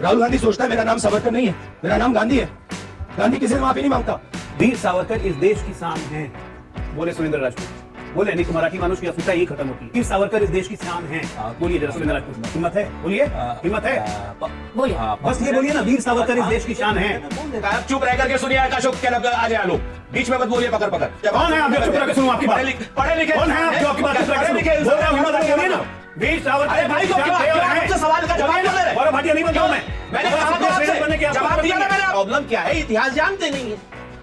राहुल गांधी सोचता है मेरा नाम सावरकर नहीं है, मेरा नाम गांधी है। गांधी किसी से माफी नहीं मांगता। वीर सावरकर इस देश की शान है, बोले सुरेंद्र राजपूत। बोले नहीं तो मराठी मानुष की अस्मिता यही खत्म होती है। वीर सावरकर इस देश की शान है, बोलिए जरा सुरेंद्र राजपूत। हिम्मत है, बोलिए। हिम्मत है, बोलिए। बस ये बोलिए ना, वीर सावरकर इस देश की शान है। चुप रह करके सुनिए अशोक क्या आ जाए आलोक, बीच में मत बोलिए पकड़ पकड़। कौन है आप जो चुप रह के सुनो आपकी बात? पढ़े लिखे कौन है आप जो आपकी बात चुप रह के सुनो? बोल रहा हूं, हिम्मत है, बोलिए ना। वीर सावरकर भाई तो क्यों सवाल का जवाब दे रहे? और भाटिया नहीं बनता हूं मैंने जवाब दिया ना। मेरा प्रॉब्लम क्या है, इतिहास जानते नहीं है।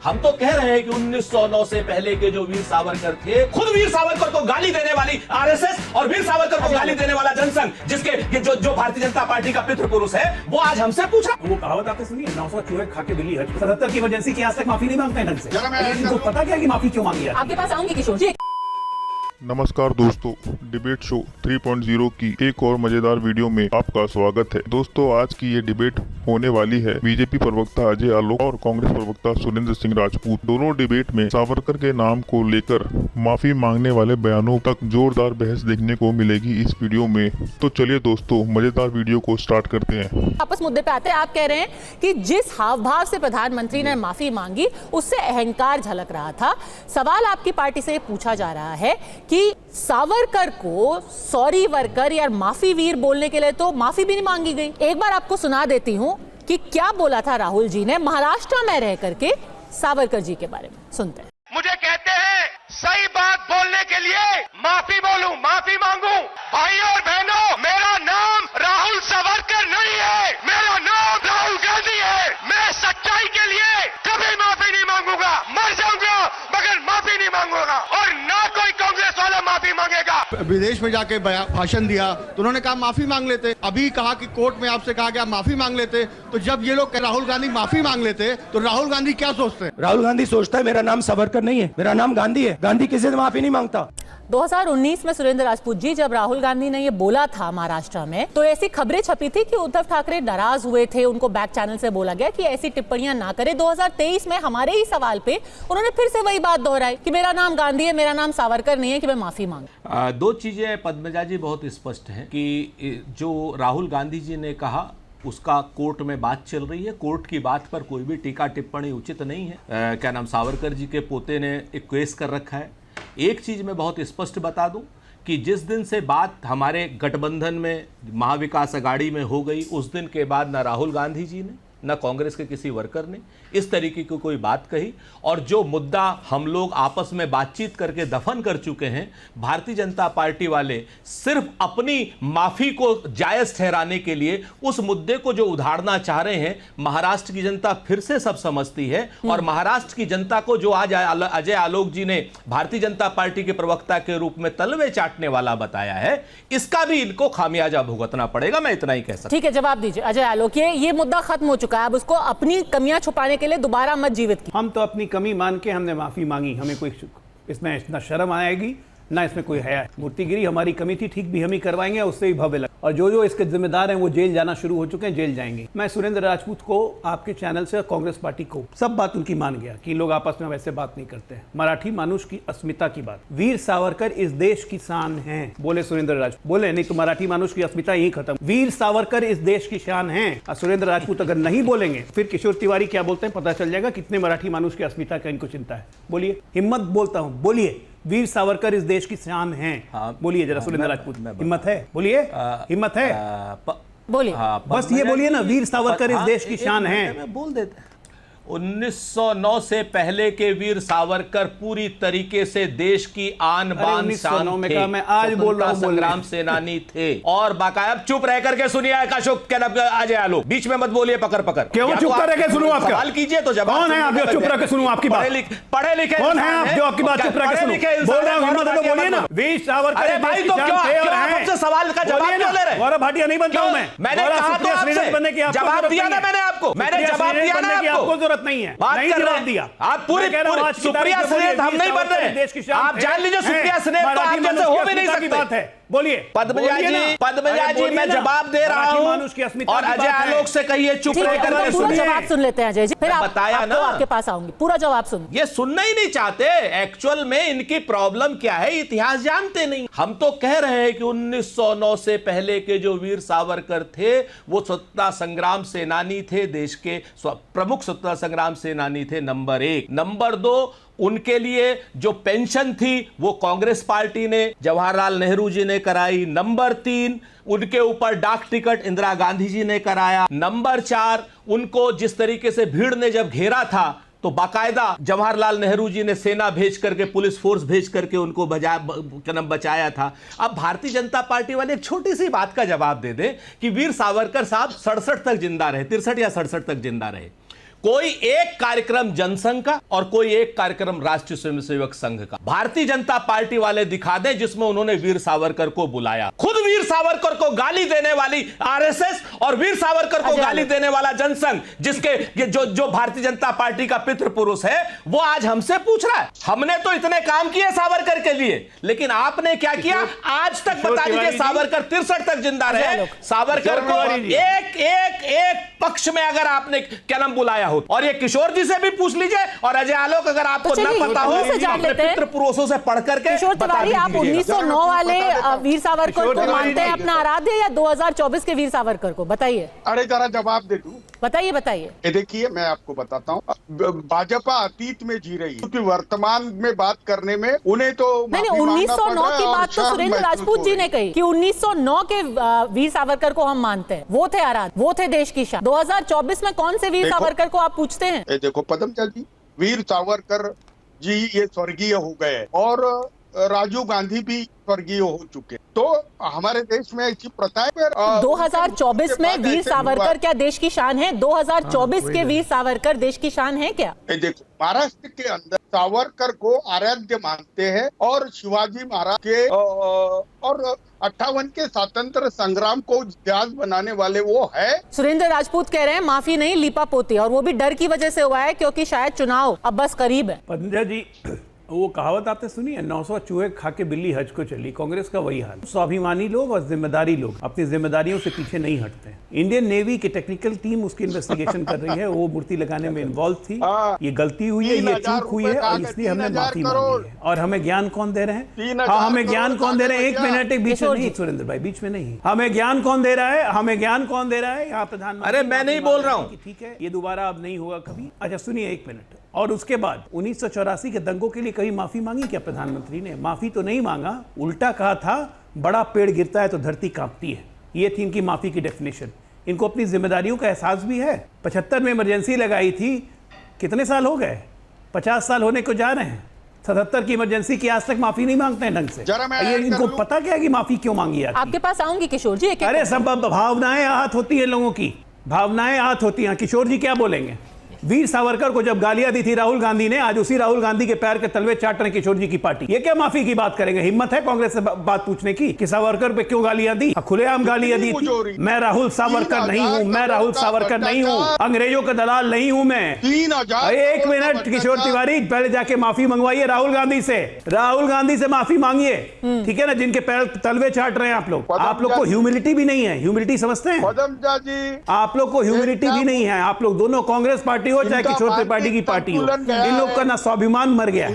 हम तो कह रहे हैं कि 1909 से पहले के जो वीर सावरकर थे, खुद वीर सावरकर को गाली देने वाली आरएसएस और वीर सावरकर को गाली देने वाला जनसंघ, जिसके जो भारतीय जनता पार्टी का पितृ पुरुष है, वो आज हमसे पूछा। वो कहावत आपने सुनी है, 900 चूहे खा के बिल्ली हज। 77 की इमरजेंसी की आज तक माफी नहीं मांगते हैं ढंग से। इनको पता क्या है कि माफी क्यों मांगी है? आपके पास आऊंगी किशोर जी। नमस्कार दोस्तों, डिबेट शो 3.0 की एक और मजेदार वीडियो में आपका स्वागत है। दोस्तों, आज की ये डिबेट होने वाली है बीजेपी प्रवक्ता अजय आलोक और कांग्रेस प्रवक्ता सुरेंद्र सिंह राजपूत। दोनों डिबेट में सावरकर के नाम को लेकर माफी मांगने वाले बयानों तक जोरदार बहस देखने को मिलेगी इस वीडियो में। तो चलिए दोस्तों, मजेदार वीडियो को स्टार्ट करते हैं। वापस मुद्दे पे आते हैं। आप कह रहे हैं कि जिस हाव भाव से प्रधानमंत्री ने माफी मांगी उससे अहंकार झलक रहा था। सवाल आपकी पार्टी से पूछा जा रहा है कि सावरकर को सॉरी वर्कर या माफी वीर बोलने के लिए तो माफी भी नहीं मांगी गई। एक बार आपको सुना देती हूं कि क्या बोला था राहुल जी ने महाराष्ट्र में रह करके सावरकर जी के बारे में। सुनते हैं। मुझे कहते हैं सही बात बोलने के लिए माफी बोलूं, माफी मांगूं। भाइयों और बहनों, मेरा नाम राहुल सावरकर नहीं है, मेरा नाम राहुल गांधी है। मैं सच्चाई के लिए कभी माफी नहीं मांगूंगा, मर जाऊंगा मगर माफी नहीं मांगूंगा, और ना कोई कांग्रेस वाला माफी मांगेगा। विदेश में जाके भाषण दिया तो उन्होंने कहा माफी मांग लेते। अभी कहा कि कोर्ट में आपसे कहा गया माफी मांग लेते। तो जब ये लोग राहुल गांधी माफी मांग लेते तो राहुल गांधी क्या सोचते हैं? राहुल गांधी सोचता है मेरा नाम सावरकर नहीं है, मेरा नाम गांधी है। गांधी किसी से माफी नहीं मांगता। 2019 में सुरेंद्र राजपूत जी, जब राहुल गांधी ने ये बोला था महाराष्ट्र में, तो ऐसी खबरें छपी थी कि उद्धव ठाकरे नाराज हुए थे। उनको बैक चैनल से बोला गया कि ऐसी टिप्पणियां ना करें। 2023 में हमारे ही सवाल पे उन्होंने फिर से वही बात दोहराई कि मेरा नाम गांधी है, मेरा नाम सावरकर नहीं है, कि मैं माफी मांगू। दो चीजें पद्मजा जी बहुत स्पष्ट हैं कि जो राहुल गांधी जी ने कहा उसका कोर्ट में बात चल रही है। कोर्ट की बात पर कोई भी टीका टिप्पणी उचित नहीं है। क्या नाम, सावरकर जी के पोते ने एक केस कर रखा है। एक चीज मैं बहुत स्पष्ट बता दूं कि जिस दिन से बात हमारे गठबंधन में महाविकास अघाड़ी में हो गई, उस दिन के बाद न राहुल गांधी जी ने न कांग्रेस के किसी वर्कर ने इस तरीके की कोई बात कही। और जो मुद्दा हम लोग आपस में बातचीत करके दफन कर चुके हैं, भारतीय जनता पार्टी वाले सिर्फ अपनी माफी को जायज ठहराने के लिए उस मुद्दे को जो उधारना चाह रहे हैं, महाराष्ट्र की जनता फिर से सब समझती है। और महाराष्ट्र की जनता को जो आज अजय आलोक जी ने भारतीय जनता पार्टी के प्रवक्ता के रूप में तलवे चाटने वाला बताया है, इसका भी इनको खामियाजा भुगतना पड़ेगा। मैं इतना ही कह सकता हूं। ठीक है, जवाब दीजिए अजय आलोक। ये मुद्दा खत्म हो चुका है, अब उसको अपनी कमियां छुपाने के लिए दोबारा मत जीवित की। हम तो अपनी कमी मान के हमने माफी मांगी। हमें कोई इसमें इतना शर्म आएगी ना, इसमें कोई है। मूर्तिगिरी हमारी कमी थी, ठीक भी हम ही करवाएंगे, उससे भी भव्य लग। और जो इसके जिम्मेदार हैं वो जेल जाना शुरू हो चुके हैं, जेल जाएंगे। मैं सुरेंद्र राजपूत को, आपके चैनल से, कांग्रेस पार्टी को सब बात उनकी मान गया कि लोग आपस में वैसे बात नहीं करते हैं। मराठी मानुष की अस्मिता की बात, वीर सावरकर इस देश की शान है, बोले सुरेंद्र राजपूत। बोले नहीं तो मराठी मानुष की अस्मिता यही खत्म। वीर सावरकर इस देश की शान है। और सुरेंद्र राजपूत अगर नहीं बोलेंगे, फिर किशोर तिवारी क्या बोलते हैं पता चल जाएगा कितने मराठी मानुष की अस्मिता का इनको चिंता है। बोलिए, हिम्मत बोलता हूं, बोलिए। वीर सावरकर इस देश की शान है। बोलिए जरा सुरेंद्र राजपूत, हिम्मत है, बोलिए। हिम्मत है, बोलिए। बस ये बोलिए ना, वीर सावरकर इस देश की शान है। मैं बोल देते हैं। 1909 से पहले के वीर सावरकर पूरी तरीके से देश की आन बान शान थे। मैं आज बोल रहा हूं, संग्राम सेनानी थे। और बाकायदा चुप रह करके सुनिए अशोक क्या अजय आलोक, बीच में मत बोलिए पकड़ पकड़। क्यों चुप कर के सुनूं आपका सवाल कीजिए तो जवाब। कौन है आप जो चुप रह के सुनूं आपकी बात? पढ़े लिखे कौन है आप जो आपकी बात चुप रह के सुनूं? बोल रहा हूं, हिम्मत है तो बोलिए ना। वीर सावरकर अरे भाई तो क्यों आपसे सवाल का जवाब क्यों ले रहे? गौरव भाटिया नहीं बनता हूं मैं। मैंने कहा तो आपसे जवाब दिया ना, मैंने आपको, मैंने जवाब दिया ना आपको। जरूरत नहीं है, जवाब दिया। आप पूरी सुप्रिया स्नेह हम नहीं बन रहे। आप जान लीजिए सुप्रिया स्नेह तो आप जैसे हो भी नहीं सकते। बोलिए पद्मजा बोलिए ना। जी, पद्मजा अरे जी, बोलिए मैं ना। जवाब दे रहा मराठी हूं मानुष की अस्मिता और की अजय बात है। आलोक से कहिए चुप ठीक रह है, करके पूरा सुनिए। जवाब सुन लेते हैं अजय जी, फिर मैं बताया आपको ना। आपके पास आऊंगी, पूरा जवाब सुन। ये सुनना ही नहीं चाहते। एक्चुअल में इनकी प्रॉब्लम क्या है, इतिहास जानते नहीं। हम तो कह रहे हैं कि 1909 से पहले के जो वीर सावरकर थे वो स्वतंत्रता संग्राम सेनानी थे, देश के प्रमुख स्वतंत्रता संग्राम सेनानी थे, नंबर 1। नंबर 2, उनके लिए जो पेंशन थी वो कांग्रेस पार्टी ने, जवाहरलाल नेहरू जी ने कराई। नंबर 3, उनके ऊपर डाक टिकट इंदिरा गांधी जी ने कराया। नंबर 4, उनको जिस तरीके से भीड़ ने जब घेरा था तो बाकायदा जवाहरलाल नेहरू जी ने सेना भेज करके, पुलिस फोर्स भेज करके उनको बचाया था। अब भारतीय जनता पार्टी वाले एक छोटी सी बात का जवाब दे दें कि वीर सावरकर साहब 67 तक जिंदा रहे, 63 या 67 तक जिंदा रहे। कोई एक कार्यक्रम जनसंघ का और कोई एक कार्यक्रम राष्ट्रीय स्वयंसेवक संघ का भारतीय जनता पार्टी वाले दिखा दें जिसमें उन्होंने वीर सावरकर को बुलाया। खुद वीर सावरकर को गाली देने वाली आरएसएस और वीर सावरकर को गाली देने वाला जनसंघ, जिसके जो भारतीय जनता पार्टी का पितृ पुरुष है, वो आज हमसे पूछ रहा है। हमने तो इतने काम किए सावरकर के लिए, लेकिन आपने क्या किया आज तक? बता दीजिए। सावरकर 63 तक जिंदा रहे। सावरकर को एक पक्ष में अगर आपने क्या नाम बुलाया, और ये किशोर जी से भी पूछ लीजिए, और अजय आलोक अगर आपको न पता हो तो अपने पितृ पुरुषों से पढ़ करके किशोर तिवारी, आप 1909 वाले वीर सावरकर को मानते हैं अपना आराध्य या 2024 के वीर सावरकर को? बताइए। अरे जरा जवाब दे दूं। बताइए। ये देखिए, मैं आपको बताता हूँ, भाजपा अतीत में जी रही है, क्योंकि वर्तमान में बात करने में उन्हें तो नहीं, 1909 की बात तो सुरेंद्र राजपूत जी ने कही कि 1909 के वीर सावरकर को हम मानते हैं, वो थे आराध्य, वो थे देश की शान। 2024 में कौन से वीर सावरकर को आप पूछते हैं? ये देखो पद्मजा जी, वीर सावरकर जी ये स्वर्गीय हो गए और राजीव गांधी भी स्वर्गीय हो चुके, तो हमारे देश में ऐसी प्रथा है। 2024 में वीर सावरकर क्या देश की शान है? 2024 के वीर सावरकर देश की शान है क्या? देखो, महाराष्ट्र के अंदर सावरकर को आराध्य मानते हैं और शिवाजी महाराज के और 58 के स्वतंत्र संग्राम को इतिहास बनाने वाले वो है। सुरेंद्र राजपूत कह रहे हैं माफी नहीं, लीपापोती, और वो भी डर की वजह से हुआ है क्योंकि शायद चुनाव अब बस करीब है। पंजा जी, वो कहावत आपने सुनी है, 900 चूहे खा के बिल्ली हज को चली। कांग्रेस का वही हाल। स्वाभिमानी लोग और जिम्मेदारी लोग अपनी जिम्मेदारियों से पीछे नहीं हटते। इंडियन नेवी की टेक्निकल टीम उसकी इन्वेस्टिगेशन कर रही है, वो मूर्ति लगाने में इन्वॉल्व थी। ये गलती हुई है, ये चूक हुई है और इसलिए हमने माफी मांगी है। और हमें ज्ञान कौन दे रहे हैं? हाँ, हमें ज्ञान कौन दे रहे हैं? एक मिनट, एक बीच में नहीं सुरेंद्र भाई, बीच में नहीं। हमें ज्ञान कौन दे रहा है? हमें ज्ञान कौन दे रहा है? यहाँ प्रधानमंत्री। अरे मैं नहीं बोल रहा हूँ, ठीक है, ये दोबारा अब नहीं होगा कभी। अच्छा सुनिए एक मिनट। और उसके बाद 1984 के दंगों के लिए कभी माफी मांगी क्या प्रधानमंत्री ने? माफी तो नहीं मांगा, उल्टा कहा था बड़ा पेड़ गिरता है तो धरती कांपती है। ये थी इनकी माफी की डेफिनेशन। इनको अपनी जिम्मेदारियों का एहसास भी है। 75 में इमरजेंसी लगाई थी, कितने साल हो गए? 50 साल होने को जा रहे हैं। 77 की इमरजेंसी की आज तक माफी नहीं मांगते हैं ढंग से। ये इनको पता क्या है कि माफी क्यों मांगी? आपके पास आऊंगी किशोर जी। अरे सब भावनाएं आहत होती है लोगों की, भावनाएं आहत होती हैं। किशोर जी क्या बोलेंगे? वीर सावरकर को जब गालियां दी थी राहुल गांधी ने, आज उसी राहुल गांधी के पैर के तलवे चाट रहे किशोर जी की पार्टी। ये क्या माफी की बात करेंगे? हिम्मत है कांग्रेस से बात पूछने की कि सावरकर पे क्यों गालियां दी? खुलेआम गालियां दी थी। मैं राहुल सावरकर नहीं हूं, मैं राहुल सावरकर नहीं हूं, अंग्रेजों का दलाल नहीं हूं मैं। 3000 एक मिनट किशोर तिवारी, पहले जाके माफी मंगवाइए राहुल गांधी से। राहुल गांधी से माफी मांगिए, ठीक है ना, जिनके पैर तलवे चाट रहे हैं आप लोग। आप लोग को ह्यूमिलिटी भी नहीं है। ह्यूमिलिटी समझते हैं पद्मजा जी? आप लोग को ह्यूमिलिटी भी नहीं है। आप लोग दोनों, कांग्रेस पार्टी हो चाहे किशोर पार्टी की पार्टी हो, इन लोग का ना स्वाभिमान मर गया है,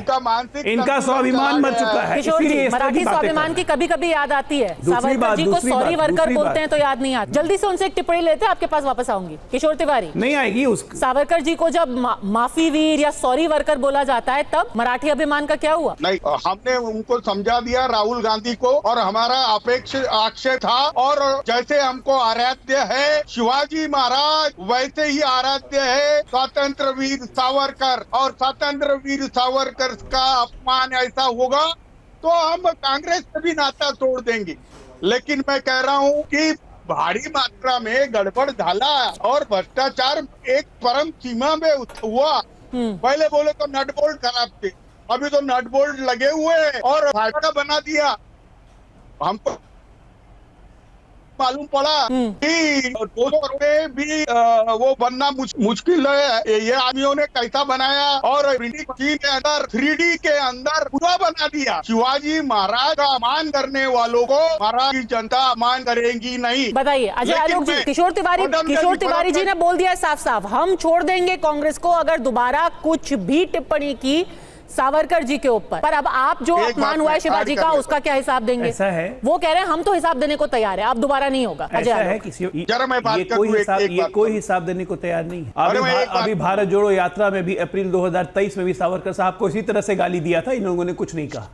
इनका स्वाभिमान मर चुका है। किशोर जी, मराठी स्वाभिमान की कभी कभी याद आती है। सावरकर जी को सॉरी वर्कर बोलते हैं तो याद नहीं आती। जल्दी से उनसे एक टिप्पणी लेते हैं, आपके पास वापस आऊंगी। किशोर तिवारी, नहीं आएगी उस सावरकर जी को जब माफी वीर या सॉरी वर्कर बोला जाता है तब मराठी अभिमान का क्या हुआ? नहीं, हमने उनको समझा दिया राहुल गांधी को, और हमारा आक्षेप था, और जैसे हमको आराध्य है शिवाजी महाराज, वैसे ही आराध्य है स्वतंत्र वीर सावरकर, और स्वतंत्र वीर सावरकर का अपमान ऐसा होगा तो हम कांग्रेस से भी नाता तोड़ देंगे। लेकिन मैं कह रहा हूं कि भारी मात्रा में गड़बड़ झाला और भ्रष्टाचार एक परम सीमा में हुआ। पहले बोले तो नट बोल्ट खराब थे, अभी तो नट बोल्ट लगे हुए हैं और फायदा बना दिया हमको। मालूम पड़ा कि 200 रुपए भी वो बनना मुश्किल है। ये आदमियों ने कैसा बनाया और प्रिंटिंग मशीन के अंदर 3D के अंदर पूरा बना दिया। शिवाजी महाराज का अपमान करने वालों को महाराज की जनता अपमान करेगी नहीं। बताइए अजय लेकिन आलोक जी, मैं- किशोर तिवारी जी ने बोल दिया साफ साफ, हम छोड़ देंगे कांग्रेस को अगर दोबारा कुछ भी टिप्पणी की सावरकर जी के ऊपर। पर अब आप जो एक अपमान बात हुआ है मैं शिवाजी ऐड का, कर उसका क्या हिसाब देंगे? ऐसा है, वो कह रहे हैं हम तो हिसाब देने को तैयार है, अब दोबारा नहीं होगा। अजय ऐसा है आलोक, कि जरा मैं बात ये करूं, कोई एक हिसाब, ये बात कोई करूं। हिसाब देने को तैयार नहीं है। अरे मैं एक अभी बात- भारत जोड़ो यात्रा में भी अप्रैल 2023 में भी सावरकर साहब को इसी तरह से गाली दिया था, इन लोगों ने कुछ नहीं कहा।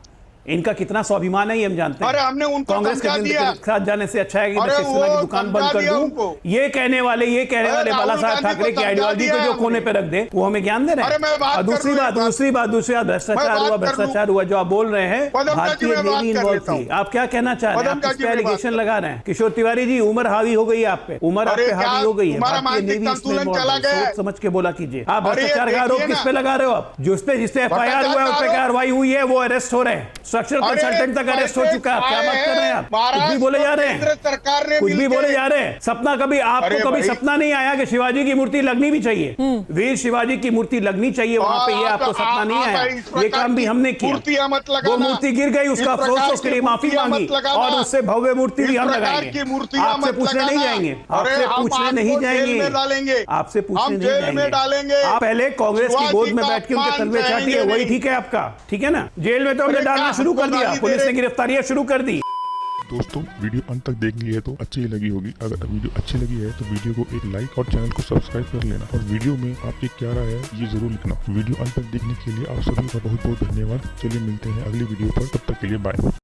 इनका कितना स्वाभिमान है ये हम जानते हैं। अरे हमने उनको कांग्रेस के समझा दिया। साथ जाने से अच्छा है कि मैं अरे शिवसेना की वो दुकान समझा बंद कर दिया दूं। उनको। ये कहने वाले राहुल बाला साहब गांधी ठाकरे को की आइडियोलॉजी समझा को जो दिया कोने पे रख दे, वो हमें ज्ञान दे रहे अरे मैं हैं। बात और कर दूसरी लूं, बात एक बात। भ्रष्टाचार हुआ जो आप बोल रहे हैं, पदम का भारतीय जी मैं बात नेवी कर इन्वॉल्व लेता थी। हूं। आप क्या कहना चाह रहे हैं? पदम आप का किस जी पे मैं बात एलिगेशन कर लगा रहे हैं? किशोर तिवारी जी, उम्र हावी हो गई है आप पे, उम्र आप अरे पे क्या हावी हो गई है। तुम्हारा भारतीय मानसिक नेवी इसमें संतुलन involved चला है। गया है। सोच समझ के बोला कीजिए। आप अरे ये भ्रष्टाचार का आरोप देखिए किस ना। पे लगा रहे हो? आप जिसपे एफआईआर हुआ है उस पे कार्रवाई हुई है, वो अरेस्ट हो रहे हैं। स्ट्रक्चरल अरे कंसल्टेंट तक अरेस्ट हो चुका है। आप क्या बात कर रहे हैं? आप कुछ भी बोले जा रहे हैं, केंद्र सरकार ने कुछ भी मिलके- बोले जा रहे हैं। सपना कभी आपको अरे कभी भाई। सपना नहीं आया कि शिवाजी की मूर्ति लगनी भी चाहिए, वीर शिवाजी की मूर्ति लगनी चाहिए वहां पे, ये आपको सपना नहीं आया? ये काम भी हमने किया। मूर्तियां मत लगाना। वो मूर्ति गिर गई, उसका इस अफसोस, प्रकार उसके की लिए माफी मूर्तियां मांगी मत लगाना। और उससे भव्य मूर्ति भी इस हम प्रकार लगाएंगे। की मूर्तियां आपसे मत पूछने नहीं लगाना। जाएंगे, अरे आपसे हम पूछने आपको नहीं जेल जाएंगे, में डालेंगे। आपसे पूछने हम नहीं जेल जाएंगे। में डालेंगे। आप पहले कांग्रेस की शिवाजी गोद में का बैठ के उनके अपमान तलवे चाटिए, करेंगे वही नहीं। ठीक है आपका, ठीक है ना? जेल में तो हमने अरे डालना क्या शुरू कर हमको दिया, गाली दे पुलिस ने रहे- गिरफ्तारियां शुरू कर दी। दोस्तों वीडियो अंत तक देख ली है तो अच्छी ही लगी होगी। अगर वीडियो अच्छी लगी है तो वीडियो को एक लाइक और चैनल को सब्सक्राइब कर लेना और वीडियो में आपकी क्या राय है ये जरूर लिखना। वीडियो अंत तक देखने के लिए आप सभी का बहुत बहुत धन्यवाद। चलिए मिलते हैं अगली वीडियो पर, तब तक के लिए बाय।